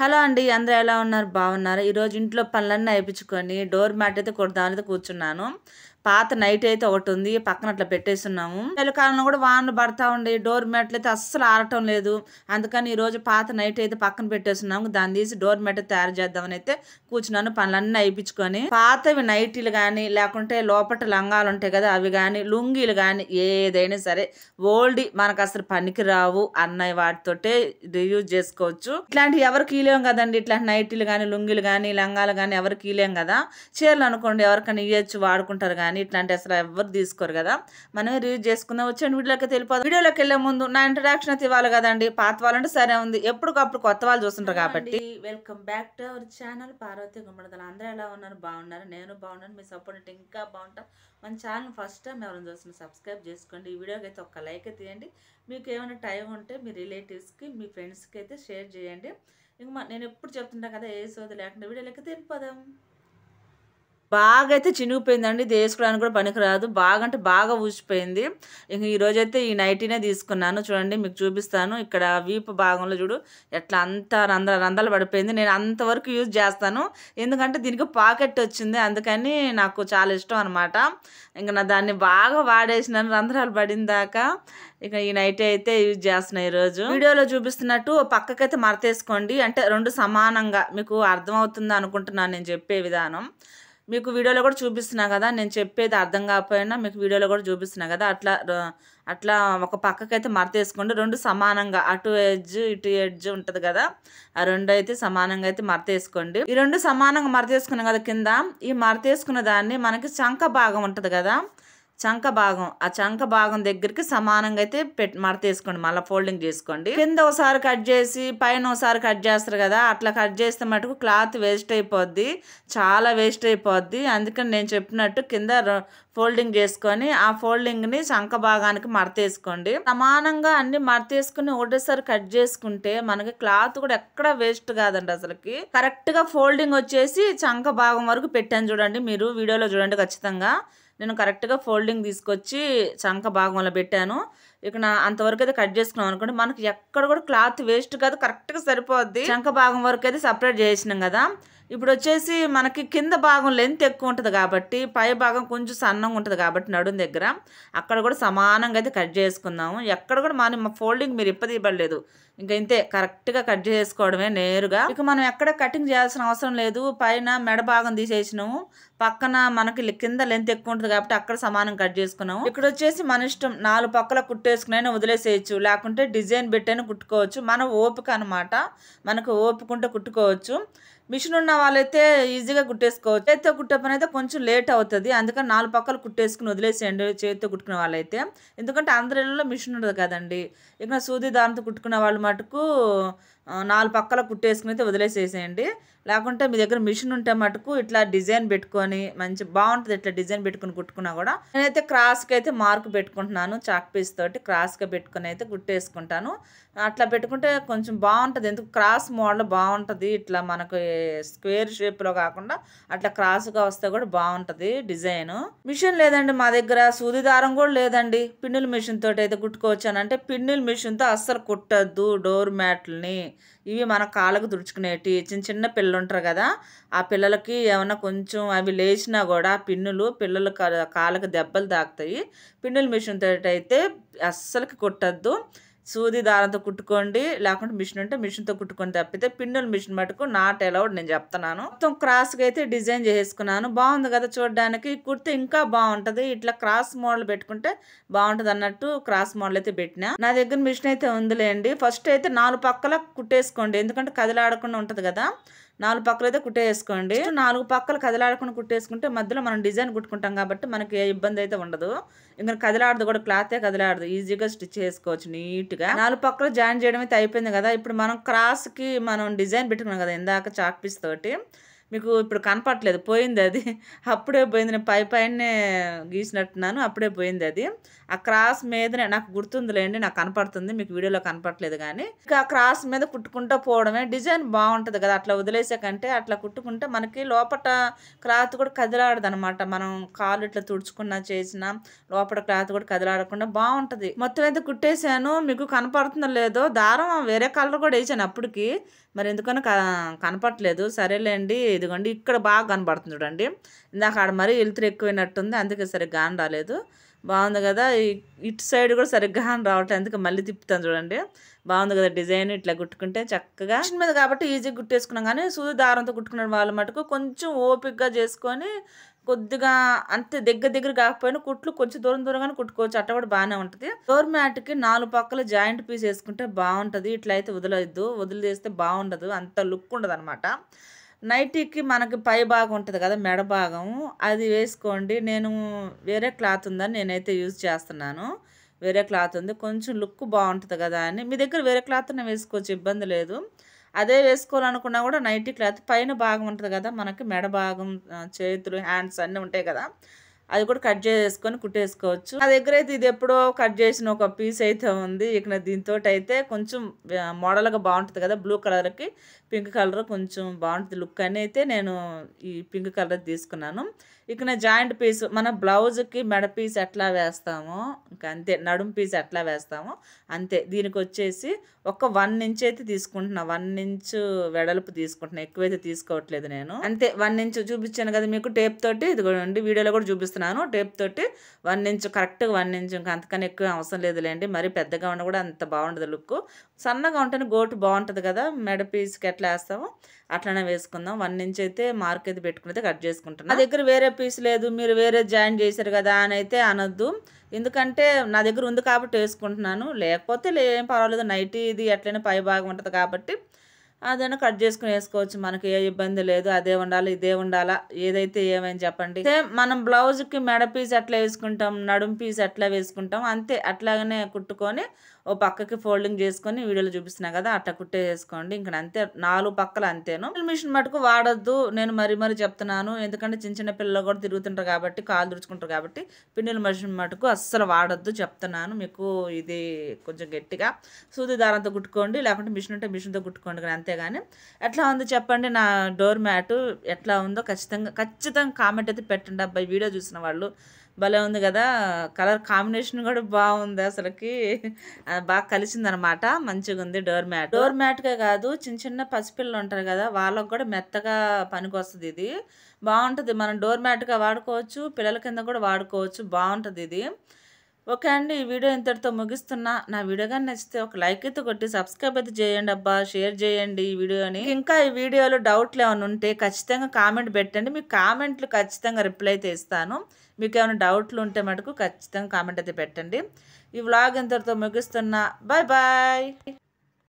Hello అండి. అందరూ ఎలా ఉన్నారు? బాగున్నారా? ఈరోజు ఇంట్లో పనులన్నీ అయిపించుకొని డోర్ మ్యాట్ అయితే కుడదామనైతే కూర్చున్నాను. పాత నైట్ అయితే ఒకటుంది. పక్కన అట్లా పెట్టేసున్నాము. చలికాలంలో కూడా వానలు పడతా ఉండే. డోర్ మ్యాట్లు అయితే అస్సలు ఆరటం లేదు. అందుకని ఈరోజు పాత నైట్ అయితే పక్కన పెట్టేసున్నాము. దాన్ని తీసి డోర్ మ్యాట్ తయారు చేద్దామని అయితే కూర్చున్నాను. పనులన్నీ అయిపించుకొని పాతవి నైటీలు కానీ లేకుంటే లోపట లంగాలు ఉంటాయి కదా అవి కానీ లుంగీలు కానీ ఏదైనా సరే ఓల్డ్ మనకు అసలు పనికి రావు అన్నయ్య వాటితోటే యూజ్ చేసుకోవచ్చు. ఇట్లాంటి ఎవరికి ఇలేం కదండి. ఇట్లాంటి నైటీలు కానీ లుంగీలు కానీ లంగాలు కానీ ఎవరికి ఇలేం కదా. చీరలు అనుకోండి ఎవరికైనా ఇవ్వచ్చు వాడుకుంటారు కానీ ఇట్లాంటి అసలు ఎవరు తీసుకోరు కదా. మనం యూజ్ చేసుకుందాం. వచ్చేయండి వీడియోకి వెళ్ళిపోదాం. వీడియోలోకి వెళ్ళే ముందు నా ఇంట్రడక్షన్ అయితే ఇవ్వాలి కదండి. పాత వాళ్ళంటే సరే ఉంది, ఎప్పటికప్పుడు కొత్త వాళ్ళు చూస్తుంటారు కాబట్టి. Welcome back to our channel Parvathi Gummadidala. అందరూ ఎలా ఉన్నారు? బాగున్నారు. నేను బాగున్నాను. మీ సపోర్ట్ ఇంకా బాగుంటాం. మన ఛానల్ ఫస్ట్ టైం ఎవరైనా చూస్తున్నా సబ్స్క్రైబ్ చేసుకోండి. ఈ వీడియోకి అయితే ఒక లైక్ తీయండి. మీకు ఏమైనా టైం ఉంటే మీ రిలేటివ్స్కి మీ ఫ్రెండ్స్కి అయితే షేర్ చేయండి. ఇంక నేను ఎప్పుడు చెప్తుంటా కదా ఏ సోది లేకుండా వీడియోలోకి వెళ్ళిపోదాం. బాగా అయితే చినిగిపోయిందండి. ఇది వేసుకోవడానికి కూడా పనికిరాదు. బాగా అంటే బాగా ఊసిపోయింది. ఇంక ఈరోజైతే ఈ నైటీనే తీసుకున్నాను. చూడండి మీకు చూపిస్తాను. ఇక్కడ వీపు భాగంలో చూడు ఎట్లా అంతా రంధ్రాలు పడిపోయింది. నేను అంతవరకు యూజ్ చేస్తాను. ఎందుకంటే దీనికి పాకెట్ వచ్చింది. అందుకని నాకు చాలా ఇష్టం అనమాట. ఇంకా నా దాన్ని బాగా వాడేసినాను రంధ్రాలు పడిన దాకా. ఇక ఈ నైటీ అయితే యూజ్ చేస్తున్నాను ఈరోజు. వీడియోలో చూపిస్తున్నట్టు పక్కకైతే మరతేసుకోండి. అంటే రెండు సమానంగా మీకు అర్థమవుతుందా అనుకుంటున్నాను నేను చెప్పే విధానం. మీకు వీడియోలో కూడా చూపిస్తున్నా కదా. నేను చెప్పేది అర్థం కాకపోయినా మీకు వీడియోలో కూడా చూపిస్తున్నా కదా. అట్లా ఒక పక్కకైతే మరతేసుకోండి. రెండు సమానంగా అటు ఎడ్జ్ ఇటు ఎడ్జ్ ఉంటుంది కదా. ఆ రెండు అయితే సమానంగా అయితే మరతేసుకోండి. ఈ రెండు సమానంగా మరతేసుకున్నాం కదా. కింద ఈ మరతేసుకున్న దాన్ని మనకి చంక భాగం ఉంటుంది కదా. చంక భాగం ఆ చంక భాగం దగ్గరికి సమానంగా అయితే మడతేసుకోండి. మళ్ళీ ఫోల్డింగ్ చేసుకోండి. కింద ఒకసారి కట్ చేసి పైన ఒకసారి కట్ చేస్తారు కదా. అట్లా కట్ చేస్తే మటుకు క్లాత్ వేస్ట్ అయిపోద్ది. చాలా వేస్ట్ అయిపోద్ది. అందుకని నేను చెప్పినట్టు కింద ఫోల్డింగ్ చేసుకొని ఆ ఫోల్డింగ్ని చంక భాగానికి మడతేసుకోండి. సమానంగా అన్ని మడతేసుకుని ఒకటేసారి కట్ చేసుకుంటే మనకి క్లాత్ కూడా ఎక్కడ వేస్ట్ కాదండి. అసలుకి కరెక్ట్ గా ఫోల్డింగ్ వచ్చేసి చంక భాగం వరకు పెట్టాను. చూడండి మీరు వీడియోలో చూడండి. ఖచ్చితంగా నేను కరెక్ట్గా ఫోల్డింగ్ తీసుకొచ్చి చంక భాగంలో పెట్టాను. ఇక అంతవరకు అయితే కట్ చేసుకున్నాం అనుకోండి మనకి ఎక్కడ కూడా క్లాత్ వేస్ట్ కాదు. కరెక్ట్గా సరిపోద్ది. చంక భాగం వరకు అయితే సపరేట్ చేసినాం కదా. ఇప్పుడు వచ్చేసి మనకి కింద భాగం లెంత్ ఎక్కువ ఉంటుంది కాబట్టి పై భాగం కొంచెం సన్నంగా ఉంటుంది కాబట్టి నడుం దగ్గర అక్కడ కూడా సమానంగా అయితే కట్ చేసుకుందాము. ఎక్కడ కూడా మా ఫోల్డింగ్ మీరు ఇప్పదీయబడలేదు. ఇంకా ఇంతే కరెక్ట్గా కట్ చేసుకోవడమే నేరుగా. ఇక మనం ఎక్కడ కటింగ్ చేయాల్సిన అవసరం లేదు. పైన మెడ భాగం తీసేసినాము. పక్కన మనకి కింద లెంత్ ఎక్కువ ఉంటుంది కాబట్టి అక్కడ సమానం కట్ చేసుకున్నాము. ఇక్కడ వచ్చేసి మన ఇష్టం 4 పక్కల కుట్టేసుకునైనా వదిలేసేయచ్చు. లేకుంటే డిజైన్ పెట్టైనా కుట్టుకోవచ్చు. మన ఓపిక అనమాట. మనకు ఓపికంటే కుట్టుకోవచ్చు. మిషన్ ఉన్న వాళ్ళైతే ఈజీగా కుట్టేసుకోవచ్చు. చేతితో కుట్టే పని అయితే కొంచెం లేట్ అవుతుంది. అందుకని 4 పక్కలు కుట్టేసుకుని వదిలేసేయండి చేతితో కుట్టుకునే వాళ్ళైతే. ఎందుకంటే అందరిలో మిషన్ ఉండదు కదండి. ఇక సూది దాంతో కుట్టుకునే వాళ్ళు మటుకు 4 పక్కల కుట్టేసుకుని అయితే వదిలేసేసేయండి. లేకుంటే మీ దగ్గర మిషన్ ఉంటే మటుకు ఇట్లా డిజైన్ పెట్టుకొని మంచి బాగుంటుంది. ఇట్లా డిజైన్ పెట్టుకుని కుట్టుకున్నా కూడా నేనైతే క్రాస్కి అయితే మార్క్ పెట్టుకుంటున్నాను. చాక్ పీస్ తోటి క్రాస్గా పెట్టుకుని అయితే కుట్టేసుకుంటాను. అట్లా పెట్టుకుంటే కొంచెం బాగుంటుంది. ఎందుకు క్రాస్ మోడల్ బాగుంటుంది. ఇట్లా మనకు స్క్వేర్ షేప్లో కాకుండా అట్లా క్రాస్గా వస్తే కూడా బాగుంటుంది డిజైన్. మిషన్ లేదండి మా దగ్గర. సూది దారం కూడా లేదండి. పిన్నుల మిషన్ తోటి అయితే కుట్టుకోవచ్చు. అని అంటే పిన్నుల మిషన్తో అస్సలు కుట్టద్దు డోర్ మ్యాట్లని. ఇవి మన కాళ్ళకు తుడుచుకునేటి చిన్న పిల్లలు ఉంటారు కదా. ఆ పిల్లలకి ఏమన్నా కొంచెం అవి లేచినా కూడా పిన్నులు పిల్లల కాళ్ళకి దెబ్బలు తాకుతాయి. పిన్నుల మిషన్ తోటి అయితే అస్సలకి కుట్టద్దు. సూది దారంతో కుట్టుకోండి. లేకుంటే మిషన్ ఉంటే మిషన్తో కుట్టుకొని తప్పితే పిన్నుల మిషన్ మటుకు నాట్ అలౌడ్ నేను చెప్తున్నాను. మొత్తం క్రాస్గా అయితే డిజైన్ చేసుకున్నాను. బాగుంది కదా చూడడానికి. కుడితే ఇంకా బాగుంటుంది. ఇట్లా క్రాస్ మోడల్ పెట్టుకుంటే బాగుంటుంది అన్నట్టు క్రాస్ మోడల్ అయితే పెట్టినా. నా దగ్గర మిషన్ అయితే ఉందిలేండి. ఫస్ట్ అయితే 4 పక్కల కుట్టేసుకోండి. ఎందుకంటే కదిలాడకుండా ఉంటుంది కదా. 4 పక్కలు అయితే కుట్టేసుకోండి. 4 పక్కలు కదిలాడకుండా కుట్టేసుకుంటే మధ్యలో మనం డిజైన్ కుట్టుకుంటాం కాబట్టి మనకి ఏ ఇబ్బంది అయితే ఉండదు. ఇంకా కదిలాడదు కూడా. క్లాతే కదిలాడదు. ఈజీగా స్టిచ్ చేసుకోవచ్చు నీట్గా. 4 పక్కలు జాయిన్ చేయడం అయితే అయిపోయింది కదా. ఇప్పుడు మనం క్రాస్కి మనం డిజైన్ పెట్టుకున్నాం కదా ఇందాక చాక్ పీస్ తోటి. మీకు ఇప్పుడు కనపట్లేదు. పోయింది అది. అప్పుడే పోయింది. నేను పైనే గీసినట్టున్నాను. అప్పుడే పోయింది అది. ఆ క్రాస్ మీదనే నాకు గుర్తుందిలేండి. నాకు కనపడుతుంది. మీకు వీడియోలో కనపట్లేదు కానీ ఇంకా ఆ క్రాస్ మీద కుట్టుకుంటూ పోవడమే. డిజైన్ బాగుంటుంది కదా. అట్లా వదిలేసే కంటే అట్లా కుట్టుకుంటే మనకి లోపల క్లాత్ కూడా కదిలాడదు అనమాట. మనం కాలు ఇట్లా తుడుచుకున్నా చేసినా లోపల క్లాత్ కూడా కదిలాడకుండా బాగుంటుంది. మొత్తం అయితే కుట్టేసాను. మీకు కనపడుతుందో లేదో దారం వేరే కలర్ కూడా వేసాను అప్పటికి. మరి ఎందుకనో కనపట్లేదు. సరేలేండి ఇదిగోండి ఇక్కడ బాగా కనపడుతుంది చూడండి. ఇందాక ఆడ మరీ వెలుతురు ఎక్కువైనట్టుంది. అందుకే సరిగ్గా ఆన్ రాలేదు. బాగుంది కదా! ఇటు సైడ్ కూడా సరిగ్గా ఆన్ రావట్లేదు. అందుకే మళ్ళీ తిప్పుతాను చూడండి. బాగుంది కదా డిజైన్ ఇట్లా కుట్టుకుంటే చక్కగా. మిషన్ మీద కాబట్టి ఈజీగా కుట్టేసుకున్నాం కానీ సూది దారంతో కుట్టుకునే వాళ్ళు మటుకు కొంచెం ఓపికగా చేసుకొని కొద్దిగా అంతే దగ్గర కాకపోయినా కుట్లు కొంచెం దూరంగానే కుట్టుకోవచ్చు. అట్ట కూడా బాగానే ఉంటుంది. డోర్ మ్యాట్కి 4 పక్కల జాయింట్ పీస్ వేసుకుంటే బాగుంటుంది. ఇట్లా అయితే వదిలేద్దు. వదిలేస్తే బాగుండదు. అంత లుక్ ఉండదు అనమాట. నైటీకి మనకి పై భాగం ఉంటుంది కదా మెడ భాగం, అది వేసుకోండి. నేను వేరే క్లాత్ ఉందని నేనైతే యూజ్ చేస్తున్నాను. వేరే క్లాత్ ఉంది, కొంచెం లుక్ బాగుంటుంది కదా అని. మీ దగ్గర వేరే క్లాత్ వేసుకోవచ్చు, ఇబ్బంది లేదు. అదే వేసుకోవాలనుకున్నా కూడా నైటీ క్లాత్ పైన భాగం ఉంటుంది కదా మనకి మెడ భాగం, చేతులు, హ్యాండ్స్ అన్నీ ఉంటాయి కదా, అది కూడా కట్ చేసుకొని కుట్టేసుకోవచ్చు. నా దగ్గర అయితే ఇది ఎప్పుడో కట్ చేసిన ఒక పీస్ అయితే ఉంది. ఇక దీంతో అయితే కొంచెం మోడల్గా బాగుంటుంది కదా, బ్లూ కలర్కి పింక్ కలర్ కొంచెం బాగుంటుంది లుక్ అని అయితే నేను ఈ పింక్ కలర్ తీసుకున్నాను. ఇక జాయింట్ పీస్ మన బ్లౌజ్కి మెడ పీస్ ఎట్లా వేస్తామో ఇంకా అంతే, నడుం పీస్ ఎట్లా వేస్తామో అంతే. దీనికి వచ్చేసి ఒక 1 ఇంచ్ అయితే తీసుకుంటున్నా. 1 ఇంచ్ వెడల్పు తీసుకుంటున్నా, ఎక్కువైతే తీసుకోవట్లేదు నేను. అంతే 1 ఇంచ్ చూపించాను కదా మీకు టేప్ తోటి, ఇదిగోండి వీడియోలో కూడా చూపిస్తున్నాను. టేప్ తోటి 1 ఇంచ్ కరెక్ట్గా 1 ఇంచ్, ఇంకా అంతకన్నా ఎక్కువ అవసరం లేదులేండి. మరి పెద్దగా ఉన్న కూడా అంత బాగుంటుంది లుక్. సన్నగా ఉంటేనే గోటు బాగుంటుంది కదా, మెడ పీస్కి ఎట్లా వేస్తామో అట్లనే వేసుకుందాం. 1 ఇంచ్ అయితే మార్క్ అయితే పెట్టుకుని కట్ చేసుకుంటాను. నా దగ్గర వేరే పీస్ లేదు, మీరు వేరే జాయిన్ చేశారు కదా అని అయితే అనొద్దు. ఎందుకంటే నా దగ్గర ఉంది కాబట్టి వేసుకుంటున్నాను. లేకపోతే ఏం పర్వాలేదు, నైటీ ఇది ఎట్లయినా పై భాగం ఉంటుంది కాబట్టి అదైనా కట్ చేసుకుని వేసుకోవచ్చు. మనకి ఏ ఇబ్బంది లేదు. అదే ఉండాలి ఇదే ఉండాలా, ఏదైతే ఏమైనా చెప్పండి. సేమ్ మనం బ్లౌజ్కి మెడ పీస్ ఎట్లా వేసుకుంటాం, నడుం పీస్ ఎట్లా వేసుకుంటాం అంతే, అట్లాగనే కుట్టుకొని ఓ పక్కకి ఫోల్డింగ్ చేసుకొని వీడియోలో చూపిస్తున్నా కదా అట్లా కుట్టేసుకోండి. ఇంకా అంతే, 4 పక్కలు అంతేను. మిషన్ మటుకు వాడొద్దు, నేను మరీ చెప్తున్నాను. ఎందుకంటే చిన్న పిల్లలు కూడా తిరుగుతుంటారు కాబట్టి, కాలు తుడుచుకుంటారు కాబట్టి పిన్నుల మిషన్ మటుకు అస్సలు వాడొద్దు చెప్తున్నాను మీకు. ఇది కొంచెం గట్టిగా సూది దారంతో కుట్టుకోండి, లేకుంటే మిషన్ ఉంటే మిషన్తో కుట్టుకోండి. కానీ అంతేగాని ఎట్లా ఉందో చెప్పండి. నా డోర్ మ్యాట్ ఎట్లా ఉందో ఖచ్చితంగా కామెంట్ అయితే పెట్టండి. అబ్బాయి వీడియో చూసిన వాళ్ళు భలే ఉంది కదా, కలర్ కాంబినేషన్ కూడా బాగుంది అసలుకి, బాగా కలిసిందనమాట. మంచిగా ఉంది డోర్ మ్యాట్. డోర్ మ్యాట్కే కాదు, చిన్న పసిపిల్లలు ఉంటారు కదా వాళ్ళకు కూడా మెత్తగా పనికి వస్తుంది. ఇది బాగుంటుంది. మనం డోర్ మ్యాట్గా వాడుకోవచ్చు, పిల్లల కింద కూడా వాడుకోవచ్చు. బాగుంటుంది ఇది. ఓకే అండి, ఈ వీడియో ఇంతటితో ముగిస్తున్నా. నా వీడియో కానీ నచ్చితే ఒక లైక్ అయితే కొట్టి సబ్స్క్రైబ్ అయితే చేయండి అబ్బా, షేర్ చేయండి ఈ వీడియోని. ఇంకా ఈ వీడియోలో డౌట్లు ఏమైనా ఉంటే ఖచ్చితంగా కామెంట్ పెట్టండి. మీకు కామెంట్లు ఖచ్చితంగా రిప్లై అయితే ఇస్తాను. మీకు ఏమైనా డౌట్లు ఉంటే మటుకు ఖచ్చితంగా కామెంట్ అయితే పెట్టండి. ఈ వ్లాగ్ ఇంతటితో ముగిస్తున్నా. Bye bye.